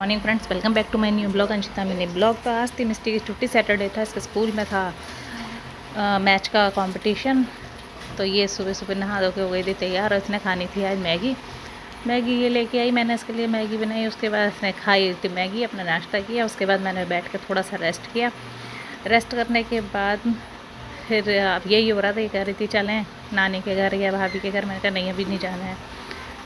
Morning friends, welcome back to my new blog. Anshita मैंने blog. तो आज थी मिस्टी की छुट्टी, सैटरडे था, इसके स्कूल में था मैच का कंपटीशन। तो ये सुबह सुबह नहा धो के हो गई थी तैयार और इसने खानी थी आज मैगी। मैगी ये लेके आई, मैंने इसके लिए मैगी बनाई। उसके बाद इसने खाई थी मैगी, अपना नाश्ता किया। उसके बाद मैंने बैठ के थोड़ा सा रेस्ट किया। रेस्ट करने के बाद फिर अब यही हो रहा था, ये कह रही थी चलें नानी के घर या भाभी के घर। मैंने कहा नहीं, अभी नहीं जाना है।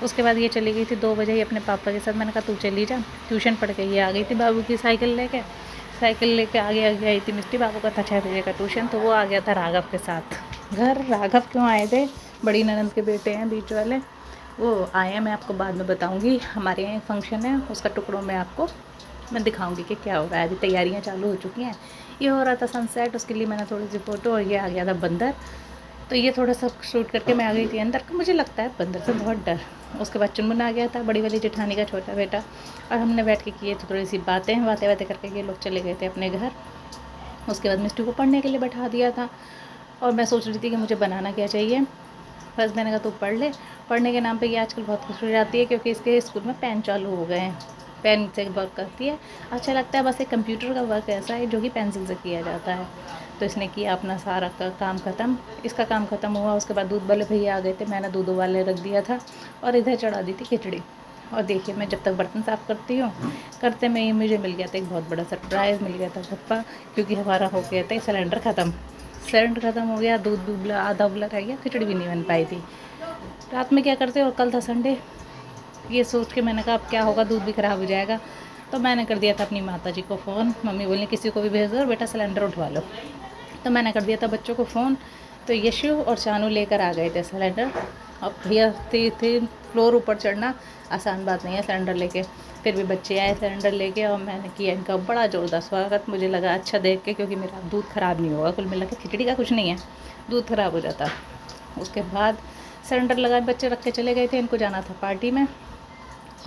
उसके बाद ये चली गई थी 2 बजे ही अपने पापा के साथ। मैंने कहा तू चली जा, ट्यूशन पढ़ के ये आ गई थी बाबू की साइकिल लेके आगे आई थी मिस्टी। बाबू का था 6 बजे का ट्यूशन, तो वो आ गया था राघव के साथ घर। राघव क्यों आए थे? बड़ी ननंद के बेटे हैं बीच वाले, वो आए हैं। मैं आपको बाद में बताऊंगी। हमारे यहाँ एक फंक्शन है, उसका टुकड़ों में आपको मैं दिखाऊंगी कि क्या हो रहा है। अभी तैयारियाँ चालू हो चुकी हैं। ये हो रहा था सनसेट, उसके लिए मैंने थोड़ी सी फ़ोटो, और ये आ गया था बंदर। तो ये थोड़ा सा शूट करके मैं आ गई थी अंदर। मुझे लगता है बंदर से बहुत डर। उसके बाद चुनमुन आ गया था, बड़ी वाली जेठानी का छोटा बेटा, और हमने बैठ के किए थे थोड़ी सी बातें करके ये लोग चले गए थे अपने घर। उसके बाद मिस्टी को पढ़ने के लिए बैठा दिया था, और मैं सोच रही थी कि मुझे बनाना क्या चाहिए। बस मैंने कहा तू पढ़ ले। पढ़ने के नाम पे ये आजकल बहुत खुश हो जाती है, क्योंकि इसके स्कूल में पेन चालू हो गए हैं। पेन से वर्क करती है, अच्छा लगता है। बस एक कंप्यूटर का वर्क ऐसा है जो कि पेंसिल से किया जाता है। तो इसने किया अपना सारा काम ख़त्म। इसका काम ख़त्म हुआ, उसके बाद दूध वाले भैया आ गए थे। मैंने दूध वाले रख दिया था और इधर चढ़ा दी थी खिचड़ी। और देखिए, मैं जब तक बर्तन साफ़ करती हूँ, करते में ही मुझे मिल गया था एक बहुत बड़ा सरप्राइज़। मिल गया था धप्पा, क्योंकि हमारा हो गया था सिलेंडर ख़त्म। सिलेंडर ख़त्म हो गया, दूध भी उबला, आधा उबला रह गया, खिचड़ी भी नहीं बन पाई थी। रात में क्या करते, और कल था संडे। ये सोच के मैंने कहा अब क्या होगा, दूध भी ख़राब हो जाएगा। तो मैंने कर दिया था अपनी माता जी को फ़ोन। मम्मी बोली किसी को भी भेज दो और बेटा सिलेंडर उठवा लो। तो मैंने कर दिया था बच्चों को फ़ोन। तो यशु और शानू लेकर आ गए थे सिलेंडर। अब भैया थे फ्लोर ऊपर चढ़ना आसान बात नहीं है सिलेंडर लेके। फिर भी बच्चे आए सिलेंडर लेके, और मैंने किया इनका बड़ा ज़ोरदार स्वागत। मुझे लगा अच्छा देख के, क्योंकि मेरा दूध ख़राब नहीं होगा। कुल मिला के खिचड़ी का कुछ नहीं है, दूध ख़राब हो जाता। उसके बाद सिलेंडर लगा, बच्चे रख के चले गए थे, इनको जाना था पार्टी में।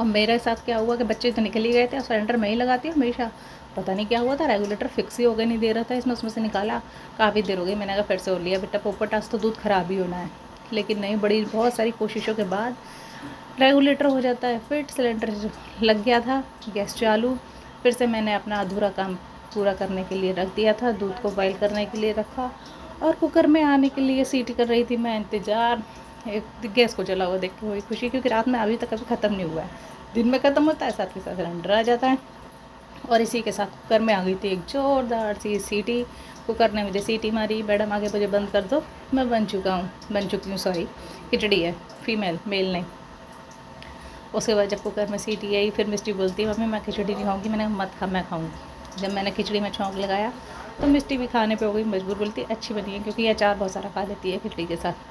और मेरे साथ क्या हुआ कि बच्चे तो निकल ही गए थे और सिलेंडर मैं ही लगाती हूँ हमेशा। पता नहीं क्या हुआ था, रेगुलेटर फिक्स ही हो गया, नहीं दे रहा था इसमें। उसमें से निकाला, काफ़ी देर हो गई। मैंने कहा फिर से हो लिया बेटा, पोपट आज तो दूध ख़राब ही होना है। लेकिन नहीं, बड़ी बहुत सारी कोशिशों के बाद रेगुलेटर हो जाता है फिट। सिलेंडर लग गया था, गैस चालू। फिर से मैंने अपना अधूरा काम पूरा करने के लिए रख दिया था। दूध को बॉयल करने के लिए रखा, और कुकर में आने के लिए सीटी कर रही थी मैं, इंतज़ार। एक गैस को जला हुआ देख के हुई खुशी, क्योंकि रात में अभी तक कभी ख़त्म नहीं हुआ है। दिन में ख़त्म होता है, साथ के साथ सिलेंडर आ जाता है। और इसी के साथ कुकर में आ गई थी एक ज़ोरदार सी सीटी। कुकर ने मुझे सीटी मारी, मैडम आगे मुझे बंद कर दो, मैं बन चुकी हूँ, सॉरी। खिचड़ी है, फीमेल, मेल नहीं। उसके बाद जब कुकर में सीटी आई, फिर मिस्टी बोलती है मम्मी मैं खिचड़ी नहीं खाऊंगी। मैंने मत खा, मैं खाऊंगी। जब मैंने खिचड़ी में छौंक लगाया, तो मिस्टी भी खाने पे हो गई मजबूर। बोलती अच्छी बनी है, क्योंकि ये अचार बहुत सारा खा लेती है खिचड़ी के साथ।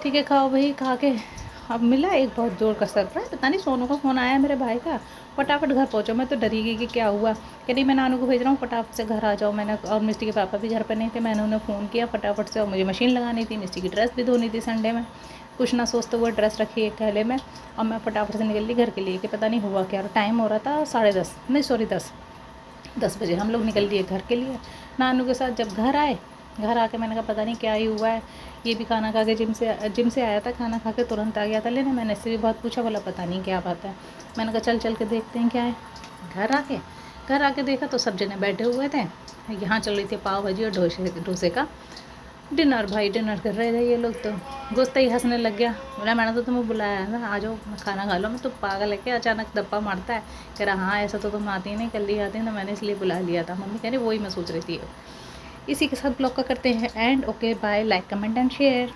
ठीक है खाओ भाई, खा के। अब मिला एक बहुत ज़ोर का सरप्राइज। पता नहीं सोनू का फ़ोन आया मेरे भाई का। फटाफट घर पहुँचो। मैं तो डरी गई कि क्या हुआ। कह रही मैं नानू को भेज रहा हूँ, फटाफट से घर आ जाओ। मैंने, और मिस्टी के पापा भी घर पर नहीं थे, मैंने उन्हें फ़ोन किया फटाफट से। और मुझे मशीन लगानी थी, मिस्टी की ड्रेस भी धोनी थी संडे में। कुछ ना सोचते हुए ड्रेस रखी एक थैले में, और मैं फटाफट से निकल ली घर के लिए। कि पता नहीं हुआ क्या। टाइम हो रहा था 10:30, नहीं सॉरी 10 बजे हम लोग निकल लिए घर के लिए नानू के साथ। जब घर आए, घर आके मैंने कहा पता नहीं क्या ही हुआ है। ये भी खाना खा के जिम से आया था, खाना खा के तुरंत आ गया था लेने। मैंने इससे भी बहुत पूछा, बोला पता नहीं क्या बात है। मैंने कहा चल के देखते हैं क्या है। घर आके देखा तो सब जने बैठे हुए थे। यहाँ चल रही थी पाव भाजी और डोसे का डिनर। भाई डिनर कर रहे थे ये लोग। तो दोस्त ही हंसने लग गया। बोला मैंने तो तुम्हें बुलाया है ना, आ जाओ खाना खा लो। मैं तो पागल है क्या, अचानक दप्पा मारता है। कह रहा हाँ ऐसा तो तुम आती नहीं, कल ही आती ना, मैंने इसलिए बुला लिया था। मम्मी कह रही वही मैं सोच रही थी। इसी के साथ ब्लॉग का करते हैं and. Okay bye, like comment and share.